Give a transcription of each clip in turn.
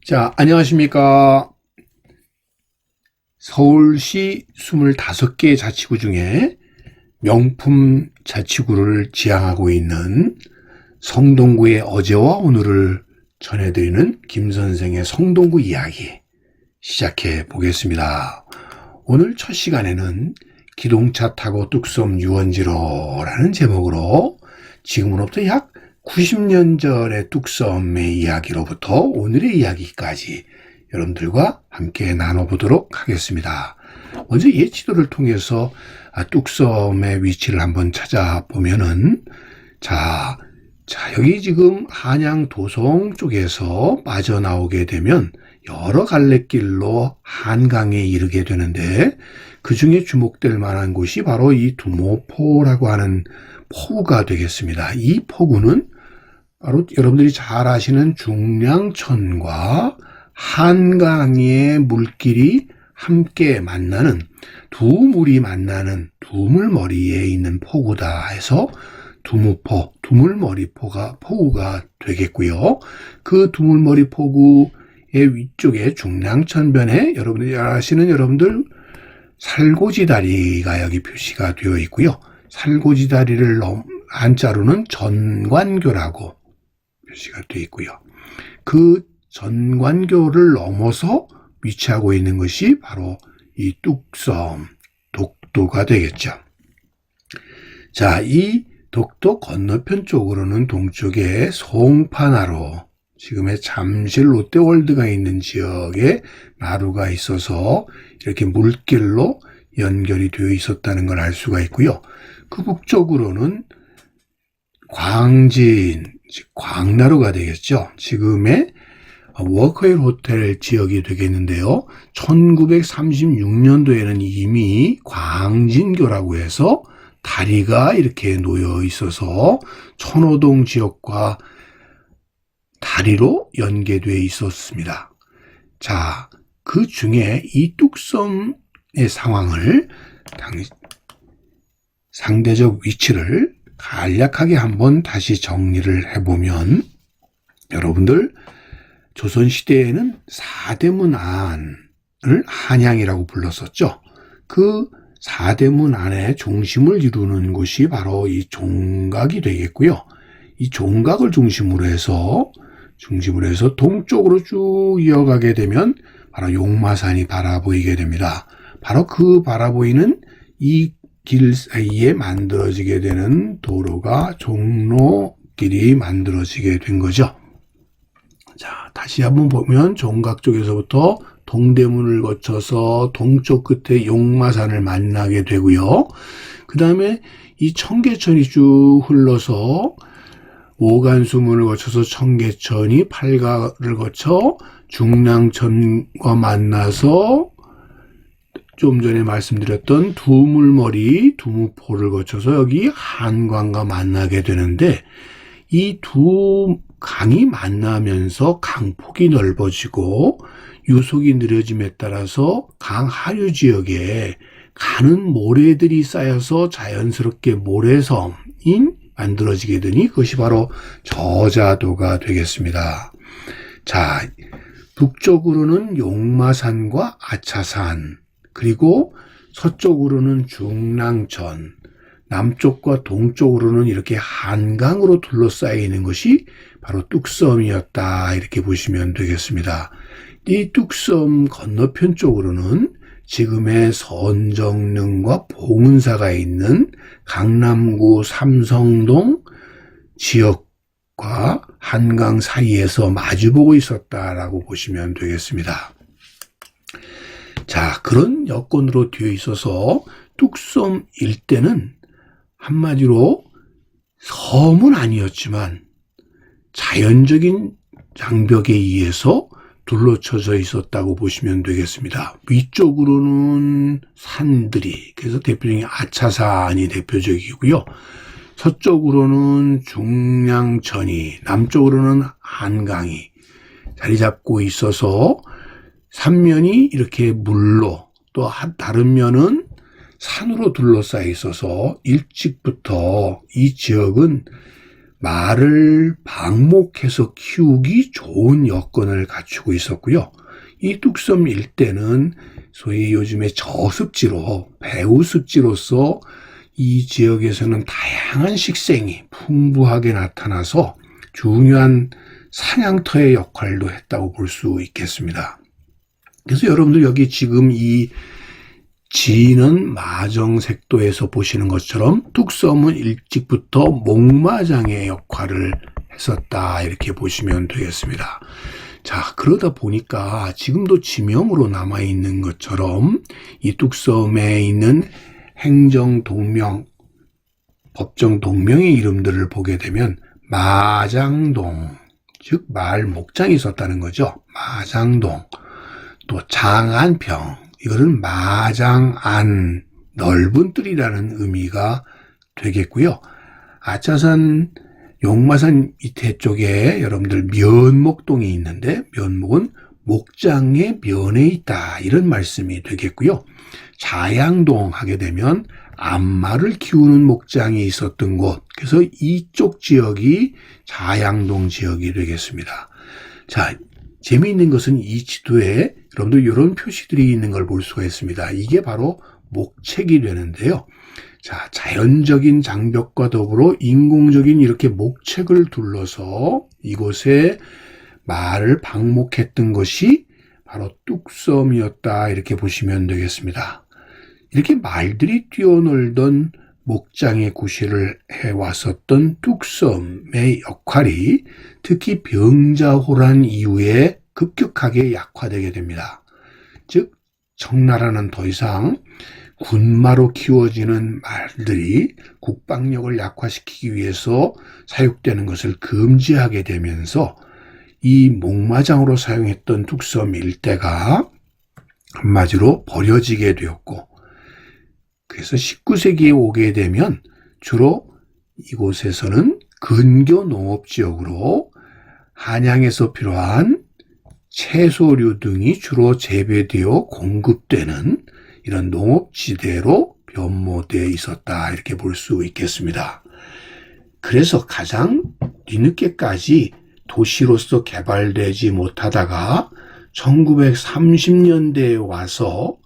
자, 안녕하십니까. 서울시 25개 자치구 중에 명품 자치구를 지향하고 있는 성동구의 어제와 오늘을 전해드리는 김 선생의 성동구 이야기 시작해 보겠습니다. 오늘 첫 시간에는 기동차 타고 뚝섬 유원지로라는 제목으로 지금으로부터 약 90년 전의 뚝섬의 이야기로부터 오늘의 이야기까지 여러분들과 함께 나눠보도록 하겠습니다. 먼저 옛 지도를 통해서 뚝섬의 위치를 한번 찾아보면은 여기 지금 한양 도성 쪽에서 빠져나오게 되면 여러 갈래길로 한강에 이르게 되는데 그 중에 주목될 만한 곳이 바로 이 두모포라고 하는 포구가 되겠습니다. 이 포구는 바로 여러분들이 잘 아시는 중량천과 한강의 물길이 함께 만나는 두 물이 만나는 두물머리에 있는 포구다 해서 두모포, 두물머리 포구가 되겠고요. 그 두물머리 포구의 위쪽에 중량천변에 여러분들이 잘 아시는 살고지 다리가 여기 표시가 되어 있고요. 살고지 다리를 한자로는 전관교라고 표시가 되어 있고요. 그 전관교를 넘어서 위치하고 있는 것이 바로 이 뚝섬, 독도가 되겠죠. 자, 이 독도 건너편 쪽으로는 동쪽에 송파나루, 지금의 잠실 롯데월드가 있는 지역에 나루가 있어서 이렇게 물길로 연결이 되어 있었다는 걸 알 수가 있고요. 그 북쪽으로는 광진, 광나루가 되겠죠. 지금의 워크웨이 호텔 지역이 되겠는데요. 1936년도에는 이미 광진교라고 해서 다리가 이렇게 놓여 있어서 천호동 지역과 다리로 연계되어 있었습니다. 자, 그 중에 이 뚝섬의 상황을 상대적 위치를 간략하게 한번 다시 정리를 해보면 여러분들 조선시대에는 사대문 안을 한양이라고 불렀었죠. 그 사대문 안의 중심을 이루는 곳이 바로 이 종각이 되겠고요. 이 종각을 중심으로 해서 동쪽으로 쭉 이어가게 되면 바로 용마산이 바라보이게 됩니다. 바로 그 바라보이는 이 길 사이에 만들어지게 되는 도로가 종로길이 만들어지게 된 거죠. 자, 다시 한번 보면 종각 쪽에서부터 동대문을 거쳐서 동쪽 끝에 용마산을 만나게 되고요. 그 다음에 이 청계천이 쭉 흘러서 오간수문을 거쳐서 청계천이 팔가를 거쳐 중량천과 만나서 좀 전에 말씀드렸던 두물머리, 두무포를 거쳐서 여기 한강과 만나게 되는데 이 두 강이 만나면서 강폭이 넓어지고 유속이 느려짐에 따라서 강 하류 지역에 가는 모래들이 쌓여서 자연스럽게 모래섬이 만들어지게 되니 그것이 바로 저자도가 되겠습니다. 자, 북쪽으로는 용마산과 아차산, 그리고 서쪽으로는 중랑천, 남쪽과 동쪽으로는 이렇게 한강으로 둘러싸여 있는 것이 바로 뚝섬이었다 이렇게 보시면 되겠습니다. 이 뚝섬 건너편 쪽으로는 지금의 선정릉과 봉은사가 있는 강남구 삼성동 지역과 한강 사이에서 마주보고 있었다라고 보시면 되겠습니다. 자, 그런 여건으로 되어 있어서 뚝섬 일대는 한마디로 섬은 아니었지만 자연적인 장벽에 의해서 둘러쳐져 있었다고 보시면 되겠습니다. 위쪽으로는 산들이, 그래서 대표적인 아차산이 대표적이고요. 서쪽으로는 중량천이, 남쪽으로는 한강이 자리 잡고 있어서 삼면이 이렇게 물로 또 다른 면은 산으로 둘러싸여 있어서 일찍부터 이 지역은 말을 방목해서 키우기 좋은 여건을 갖추고 있었고요. 이 뚝섬 일대는 소위 요즘의 저습지로, 배후습지로서 이 지역에서는 다양한 식생이 풍부하게 나타나서 중요한 사냥터의 역할도 했다고 볼 수 있겠습니다. 그래서 여러분들 여기 지금 이 지는 마정색도에서 보시는 것처럼 뚝섬은 일찍부터 목마장의 역할을 했었다, 이렇게 보시면 되겠습니다. 자, 그러다 보니까 지금도 지명으로 남아있는 것처럼 이 뚝섬에 있는 행정동명, 법정동명의 이름들을 보게 되면 마장동, 즉 말 목장이 있었다는 거죠. 마장동, 또 장안평, 이거는 마장안, 넓은 뜰이라는 의미가 되겠고요. 아차산 용마산 밑에 쪽에 여러분들 면목동이 있는데, 면목은 목장의 면에 있다, 이런 말씀이 되겠고요. 자양동 하게 되면 암말을 키우는 목장이 있었던 곳, 그래서 이쪽 지역이 자양동 지역이 되겠습니다. 자, 재미있는 것은 이 지도에 여러분들 이런 표시들이 있는 걸 볼 수가 있습니다. 이게 바로 목책이 되는데요. 자, 자연적인 장벽과 더불어 인공적인 이렇게 목책을 둘러서 이곳에 말을 방목했던 것이 바로 뚝섬이었다, 이렇게 보시면 되겠습니다. 이렇게 말들이 뛰어놀던 목장의 구실을 해왔었던 뚝섬의 역할이 특히 병자호란 이후에 급격하게 약화되게 됩니다. 즉 청나라는 더 이상 군마로 키워지는 말들이 국방력을 약화시키기 위해서 사육되는 것을 금지하게 되면서 이 목마장으로 사용했던 뚝섬 일대가 한마디로 버려지게 되었고, 그래서 19세기에 오게 되면 주로 이곳에서는 근교 농업지역으로 한양에서 필요한 채소류 등이 주로 재배되어 공급되는 이런 농업지대로 변모되어 있었다, 이렇게 볼 수 있겠습니다. 그래서 가장 뒤늦게까지 도시로서 개발되지 못하다가 1930년대에 와서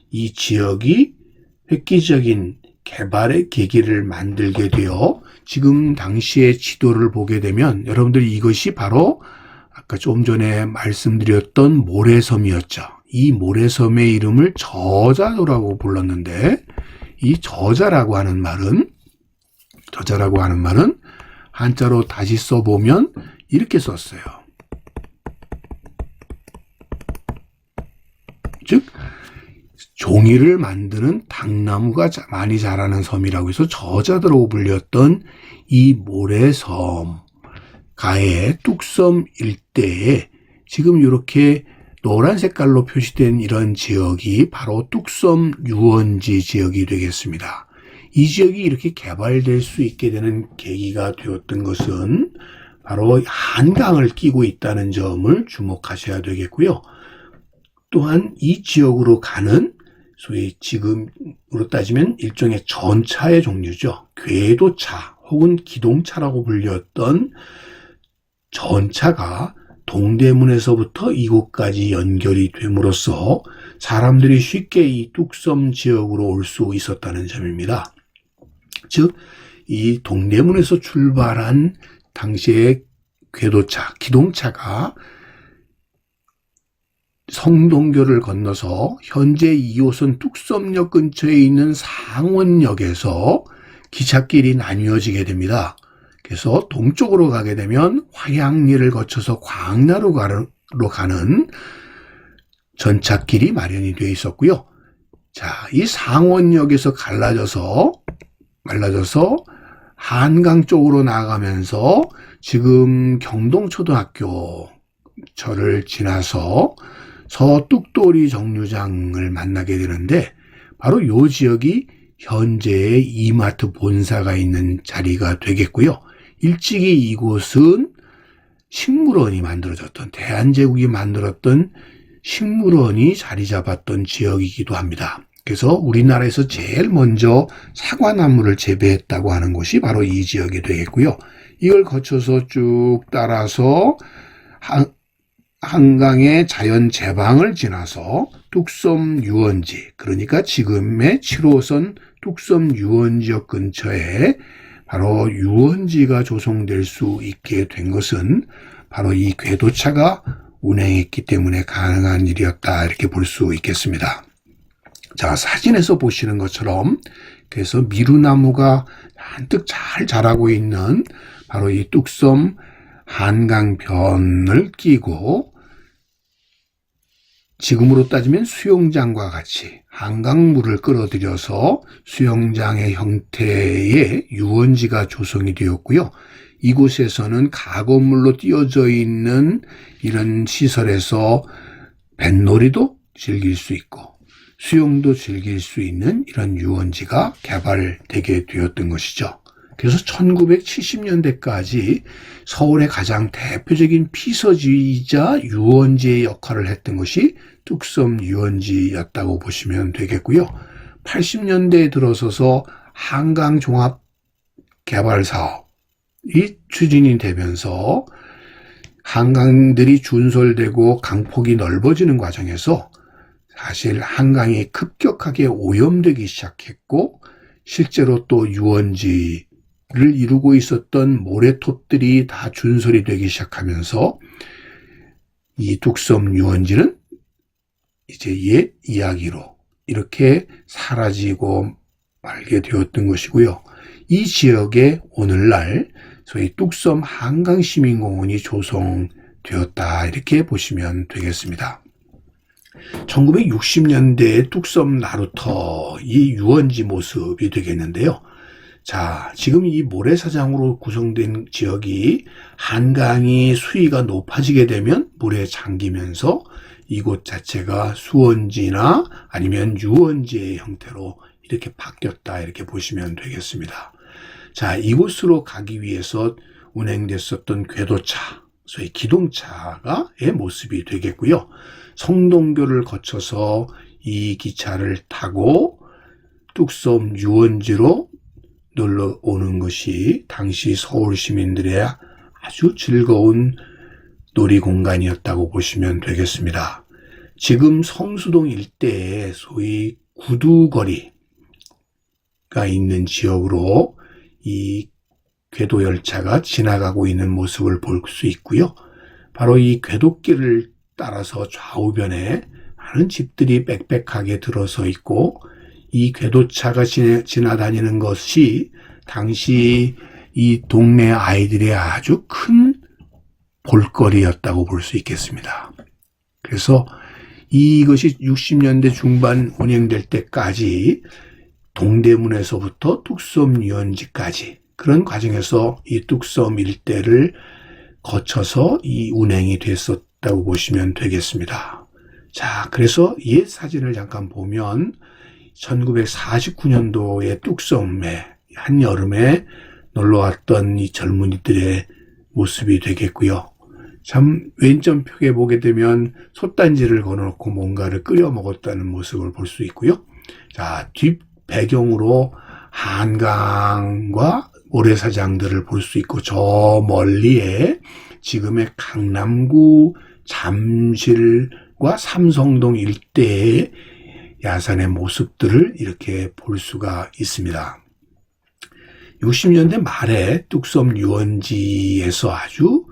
이 지역이 획기적인 개발의 계기를 만들게 되어 지금 당시의 지도를 보게 되면 여러분들이 이것이 바로 아까 좀 전에 말씀드렸던 모래섬이었죠. 이 모래섬의 이름을 저자도라고 불렀는데, 이 저자라고 하는 말은 한자로 다시 써보면 이렇게 썼어요. 즉 종이를 만드는 당나무가 많이 자라는 섬이라고 해서 저자도로 불렸던 이 모래섬 가의 뚝섬 일대에 지금 이렇게 노란 색깔로 표시된 이런 지역이 바로 뚝섬 유원지 지역이 되겠습니다. 이 지역이 이렇게 개발될 수 있게 되는 계기가 되었던 것은 바로 한강을 끼고 있다는 점을 주목하셔야 되겠고요. 또한 이 지역으로 가는 소위 지금으로 따지면 일종의 전차의 종류죠. 궤도차 혹은 기동차라고 불렸던 전차가 동대문에서부터 이곳까지 연결이 됨으로써 사람들이 쉽게 이 뚝섬 지역으로 올 수 있었다는 점입니다. 즉, 이 동대문에서 출발한 당시의 궤도차, 기동차가 성동교를 건너서 현재 2호선 뚝섬역 근처에 있는 상원역에서 기찻길이 나뉘어지게 됩니다. 그래서 동쪽으로 가게 되면 화양리를 거쳐서 광야로 가는 전찻길이 마련이 되어 있었고요. 자, 이 상원역에서 갈라져서 한강 쪽으로 나가면서 지금 경동초등학교를 지나서 서뚝도리 정류장을 만나게 되는데, 바로 이 지역이 현재의 이마트 본사가 있는 자리가 되겠고요. 일찍이 이곳은 식물원이 만들어졌던, 대한제국이 만들었던 식물원이 자리 잡았던 지역이기도 합니다. 그래서 우리나라에서 제일 먼저 사과나무를 재배했다고 하는 곳이 바로 이 지역이 되겠고요. 이걸 거쳐서 쭉 따라서 한강의 자연 제방을 지나서 뚝섬 유원지, 그러니까 지금의 7호선 뚝섬 유원지역 근처에 바로 유원지가 조성될 수 있게 된 것은 바로 이 궤도차가 운행했기 때문에 가능한 일이었다, 이렇게 볼 수 있겠습니다. 자, 사진에서 보시는 것처럼 그래서 미루나무가 한뜩 잘 자라고 있는 바로 이 뚝섬 한강변을 끼고 지금으로 따지면 수영장과 같이 한강물을 끌어들여서 수영장의 형태의 유원지가 조성이 되었고요. 이곳에서는 가건물로 띄어져 있는 이런 시설에서 뱃놀이도 즐길 수 있고 수영도 즐길 수 있는 이런 유원지가 개발되게 되었던 것이죠. 그래서 1970년대까지 서울의 가장 대표적인 피서지이자 유원지의 역할을 했던 것이 뚝섬 유원지였다고 보시면 되겠고요. 80년대에 들어서서 한강종합개발사업이 추진이 되면서 한강들이 준설되고 강폭이 넓어지는 과정에서 사실 한강이 급격하게 오염되기 시작했고 실제로 또 유원지를 이루고 있었던 모래톱들이 다 준설이 되기 시작하면서 이 뚝섬 유원지는 이제 옛 이야기로 이렇게 사라지고 말게 되었던 것이고요. 이 지역에 오늘날 소위 뚝섬 한강시민공원이 조성되었다, 이렇게 보시면 되겠습니다. 1960년대의 뚝섬 나루터 이 유원지 모습이 되겠는데요. 자, 지금 이 모래사장으로 구성된 지역이 한강이 수위가 높아지게 되면 물에 잠기면서 이곳 자체가 수원지나 아니면 유원지의 형태로 이렇게 바뀌었다, 이렇게 보시면 되겠습니다. 자, 이곳으로 가기 위해서 운행됐었던 궤도차, 소위 기동차의 모습이 되겠고요. 성동교를 거쳐서 이 기차를 타고 뚝섬 유원지로 놀러 오는 것이 당시 서울 시민들의 아주 즐거운 놀이 공간이었다고 보시면 되겠습니다. 지금 성수동 일대에 소위 구두거리가 있는 지역으로 이 궤도 열차가 지나가고 있는 모습을 볼 수 있고요. 바로 이 궤도길을 따라서 좌우변에 많은 집들이 빽빽하게 들어서 있고 이 궤도차가 지나다니는 것이 당시 이 동네 아이들의 아주 큰 볼거리였다고 볼 수 있겠습니다. 그래서 이것이 60년대 중반 운행될 때까지 동대문에서부터 뚝섬 유원지까지 그런 과정에서 이 뚝섬 일대를 거쳐서 이 운행이 됐었다고 보시면 되겠습니다. 자, 그래서 옛 사진을 잠깐 보면 1949년도에 뚝섬에 한여름에 놀러왔던 이 젊은이들의 모습이 되겠고요. 참 왼쪽 벽에 보게 되면 솥단지를 걸어놓고 뭔가를 끓여 먹었다는 모습을 볼 수 있고요. 자, 뒷 배경으로 한강과 모래사장들을 볼 수 있고 저 멀리에 지금의 강남구 잠실과 삼성동 일대의 야산의 모습들을 이렇게 볼 수가 있습니다. 60년대 말에 뚝섬 유원지에서 아주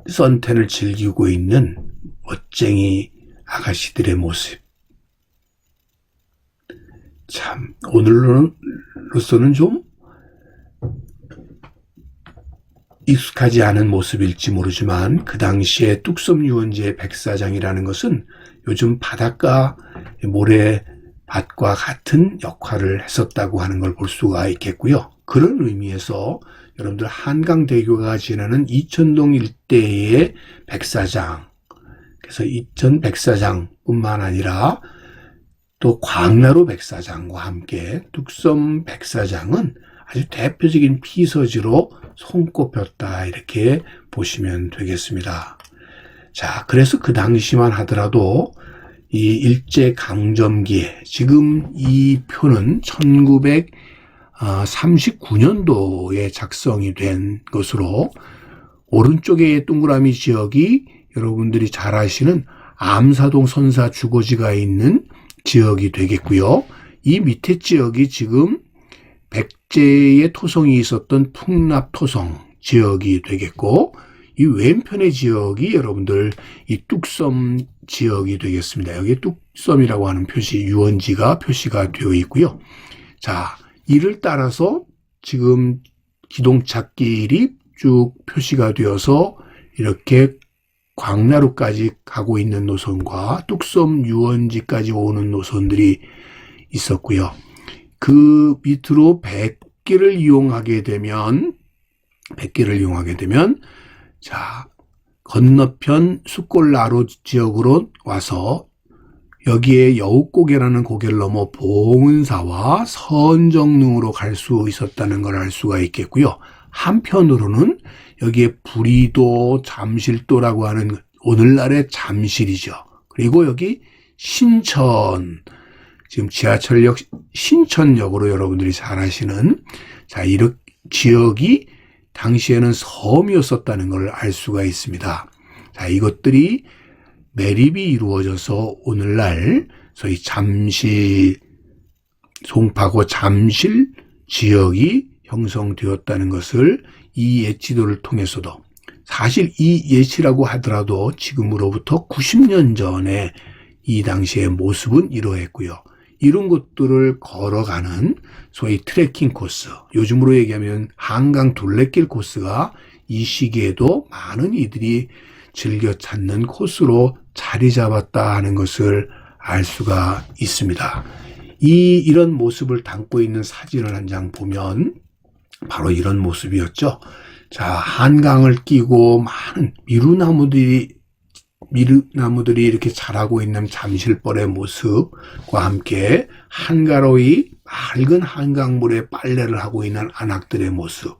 선탠을 즐기고 있는 멋쟁이 아가씨들의 모습. 참 오늘로서는 좀 익숙하지 않은 모습일지 모르지만 그 당시에 뚝섬 유원지의 백사장이라는 것은 요즘 바닷가 모래밭과 같은 역할을 했었다고 하는 걸 볼 수가 있겠고요. 그런 의미에서 여러분들 한강대교가 지나는 이천동 일대의 백사장, 그래서 이천 백사장뿐만 아니라 또 광나루 백사장과 함께 뚝섬 백사장은 아주 대표적인 피서지로 손꼽혔다, 이렇게 보시면 되겠습니다. 자, 그래서 그 당시만 하더라도 이 일제강점기에 지금 이 표는 39년도에 작성이 된 것으로 오른쪽의 동그라미 지역이 여러분들이 잘 아시는 암사동 선사 주거지가 있는 지역이 되겠고요. 이 밑에 지역이 지금 백제의 토성이 있었던 풍납토성 지역이 되겠고, 이 왼편의 지역이 여러분들 이 뚝섬 지역이 되겠습니다. 여기 뚝섬이라고 하는 표시, 유원지가 표시가 되어 있고요. 자, 이를 따라서 지금 기동찻길이 쭉 표시가 되어서 이렇게 광나루까지 가고 있는 노선과 뚝섬 유원지까지 오는 노선들이 있었고요. 그 밑으로 백길을 이용하게 되면 자, 건너편 숫골나루 지역으로 와서 여기에 여우고개라는 고개를 넘어 봉은사와 선정릉으로 갈 수 있었다는 걸 알 수가 있겠고요. 한편으로는 여기에 부리도, 잠실도라고 하는 오늘날의 잠실이죠. 그리고 여기 신천, 지금 지하철역 신천역으로 여러분들이 잘 아시는, 자, 이런 지역이 당시에는 섬이었었다는 걸 알 수가 있습니다. 자, 이것들이 매립이 이루어져서 오늘날 소위 잠실, 송파구 잠실 지역이 형성되었다는 것을 이 예지도를 통해서도, 사실 이 예시라고 하더라도 지금으로부터 90년 전에 이 당시의 모습은 이러했고요. 이런 것들을 걸어가는 소위 트레킹 코스, 요즘으로 얘기하면 한강 둘레길 코스가 이 시기에도 많은 이들이 즐겨 찾는 코스로 자리 잡았다 하는 것을 알 수가 있습니다. 이런 모습을 담고 있는 사진을 한 장 보면 바로 이런 모습이었죠. 자, 한강을 끼고 많은 미루나무들이 이렇게 자라고 있는 잠실벌의 모습과 함께 한가로이 맑은 한강물에 빨래를 하고 있는 안악들의 모습,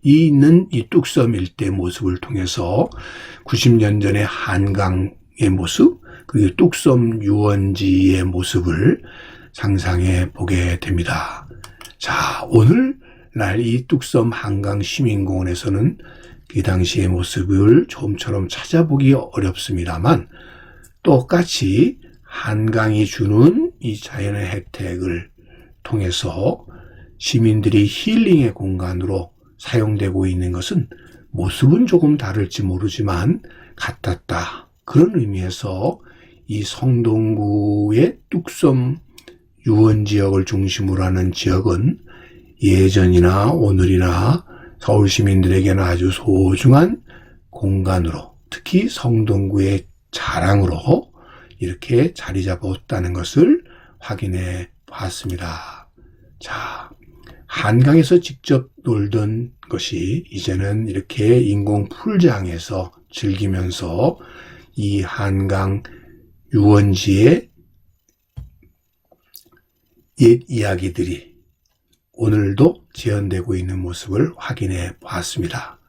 이 있는 이 뚝섬 일대 모습을 통해서 90년 전의 한강의 모습, 그리고 뚝섬 유원지의 모습을 상상해 보게 됩니다. 자, 오늘날 이 뚝섬 한강 시민공원에서는 그 당시의 모습을 좀처럼 찾아보기 어렵습니다만, 똑같이 한강이 주는 이 자연의 혜택을 통해서 시민들이 힐링의 공간으로 사용되고 있는 것은 모습은 조금 다를지 모르지만 같았다. 그런 의미에서 이 성동구의 뚝섬 유원지역을 중심으로 하는 지역은 예전이나 오늘이나 서울 시민들에게는 아주 소중한 공간으로, 특히 성동구의 자랑으로 이렇게 자리 잡았다는 것을 확인해 봤습니다. 자, 한강에서 직접 놀던 것이 이제는 이렇게 인공 풀장에서 즐기면서 이 한강 유원지의 옛 이야기들이 오늘도 재현되고 있는 모습을 확인해 보았습니다.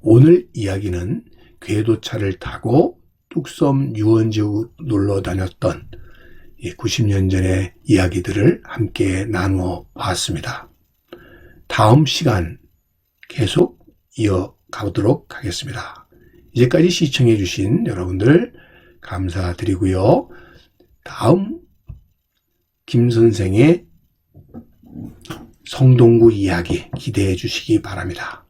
오늘 이야기는 궤도차를 타고 뚝섬 유원지 놀러 다녔던 90년 전의 이야기들을 함께 나누어 봤습니다. 다음 시간 계속 이어가도록 하겠습니다. 이제까지 시청해 주신 여러분들 감사드리고요. 다음 김 선생의 성동구 이야기 기대해 주시기 바랍니다.